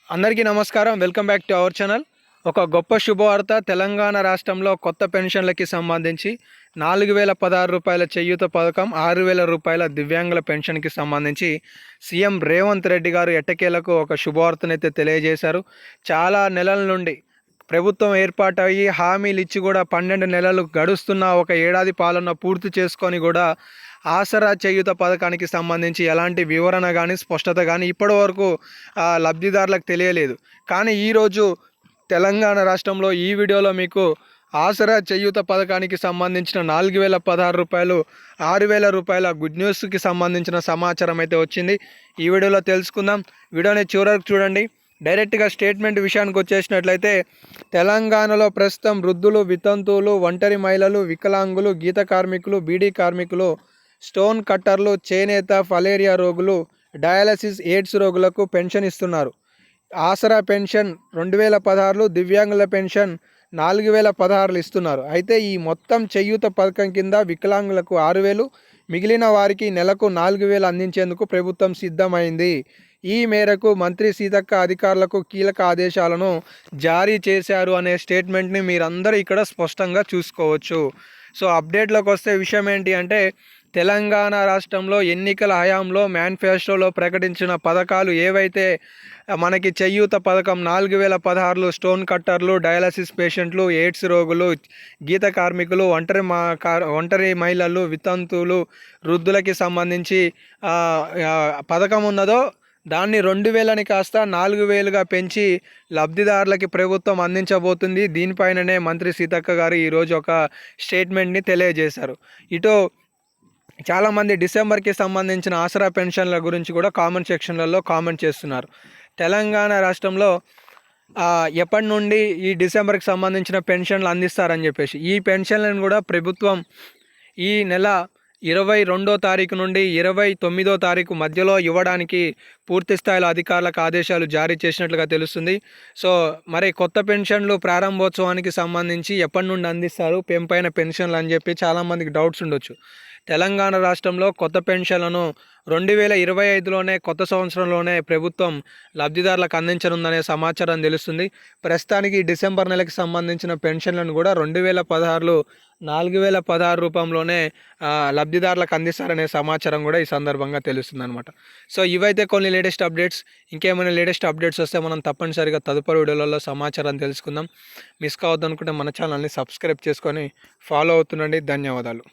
అందరికీ నమస్కారం. Welcome back to our channel. ఒక గొప్ప శుభవార్త. తెలంగాణ రాష్ట్రంలో కొత్త పెన్షన్లకి సంబంధించి 4016 రూపాయల చేయూత పథకం, 6000 రూపాయల దివ్యాంగుల పెన్షన్కి సంబంధించి సీఎం రేవంత్ రెడ్డి గారు ఎట్టకేలకు ఒక శుభవార్తనైతే తెలియజేశారు. చాలా నెలల నుండి ప్రభుత్వం ఏర్పాటయ్యి హామీలు ఇచ్చి కూడా 12 నెలలు గడుస్తున్న ఒక ఏడాది పాలన పూర్తి చేసుకొని కూడా ఆసరా చేయూత పథకానికి సంబంధించి ఎలాంటి వివరణ కానీ స్పష్టత కానీ ఇప్పటి వరకు లబ్ధిదారులకు తెలియలేదు. కానీ ఈరోజు తెలంగాణ రాష్ట్రంలో ఈ వీడియోలో మీకు ఆసరా చేయూత పథకానికి సంబంధించిన 4016 రూపాయలు, 6000 రూపాయల గుడ్ న్యూస్కి సంబంధించిన సమాచారం అయితే వచ్చింది. ఈ వీడియోలో తెలుసుకుందాం. వీడియోని చివరకు చూడండి. డైరెక్ట్గా స్టేట్మెంట్ విషయానికి వచ్చేసినట్లయితే, తెలంగాణలో ప్రస్తుతం వృద్ధులు, వితంతువులు, ఒంటరి మహిళలు, వికలాంగులు, గీత కార్మికులు, బీడీ కార్మికులు, స్టోన్ కట్టర్లు, చేనేత, ఫలేరియా రోగులు, డయాలసిస్, ఎయిడ్స్ రోగులకు పెన్షన్ ఇస్తున్నారు. ఆసరా పెన్షన్ 2016, దివ్యాంగుల పెన్షన్ 4016 ఇస్తున్నారు. అయితే ఈ మొత్తం చేయూత పథకం కింద వికలాంగులకు 6000, మిగిలిన వారికి నెలకు 4000 అందించేందుకు ప్రభుత్వం సిద్ధమైంది. ఈ మేరకు మంత్రి సీతక్క అధికారులకు కీలక ఆదేశాలను జారీ చేశారు అనే స్టేట్మెంట్ని మీరందరూ ఇక్కడ స్పష్టంగా చూసుకోవచ్చు. సో అప్డేట్లోకి వస్తే విషయం ఏంటి అంటే, తెలంగాణ రాష్ట్రంలో ఎన్నికల హయాంలో మేనిఫెస్టోలో ప్రకటించిన పథకాలు ఏవైతే మనకి చేయూత పథకం 4016 స్టోన్ కట్టర్లు, డయాలసిస్ పేషెంట్లు, ఎయిడ్స్ రోగులు, గీత కార్మికులు, ఒంటరి మహిళలు, వితంతువులు, వృద్ధులకి సంబంధించి పథకం ఉన్నదో దాన్ని 2000ని కాస్త 4000గా పెంచి లబ్ధిదారులకి ప్రభుత్వం అందించబోతుంది. దీనిపైననే మంత్రి సీతక్క గారు ఈరోజు ఒక స్టేట్మెంట్ని తెలియజేశారు. ఇటు చాలామంది డిసెంబర్కి సంబంధించిన ఆసరా పెన్షన్ల గురించి కూడా కామెంట్ సెక్షన్లలో కామెంట్ చేస్తున్నారు. తెలంగాణ రాష్ట్రంలో ఎప్పటి నుండి ఈ డిసెంబర్కి సంబంధించిన పెన్షన్లు అందిస్తారని చెప్పేసి, ఈ పెన్షన్లను కూడా ప్రభుత్వం ఈ నెల 22వ తారీఖు నుండి 29వ తారీఖు మధ్యలో ఇవ్వడానికి పూర్తి స్థాయిలో అధికారులకు ఆదేశాలు జారీ చేసినట్లుగా తెలుస్తుంది. సో మరి కొత్త పెన్షన్లు ప్రారంభోత్సవానికి సంబంధించి ఎప్పటి నుండి అందిస్తారు పెంపైన పెన్షన్లు అని చెప్పి చాలామందికి డౌట్స్ ఉండొచ్చు. తెలంగాణ రాష్ట్రంలో కొత్త పెన్షన్లను 2025లోనే కొత్త సంవత్సరంలోనే ప్రభుత్వం లబ్ధిదారులకు అందించనుందనే సమాచారం తెలుస్తుంది. ప్రస్తుతానికి డిసెంబర్ నెలకు సంబంధించిన పెన్షన్లను కూడా 2016లో 4016 రూపంలోనే లబ్ధిదారులకు అందిస్తారనే సమాచారం కూడా ఈ సందర్భంగా తెలుస్తుంది అనమాట. సో ఇవైతే కొన్ని లేటెస్ట్ అప్డేట్స్. ఇంకేమైనా లేటెస్ట్ అప్డేట్స్ వస్తే మనం తప్పనిసరిగా తదుపరి వీడియోలలో సమాచారం తెలుసుకుందాం. మిస్ కావద్దనుకుంటే మన ఛానల్ని సబ్స్క్రైబ్ చేసుకొని ఫాలో అవుతుండండి. ధన్యవాదాలు.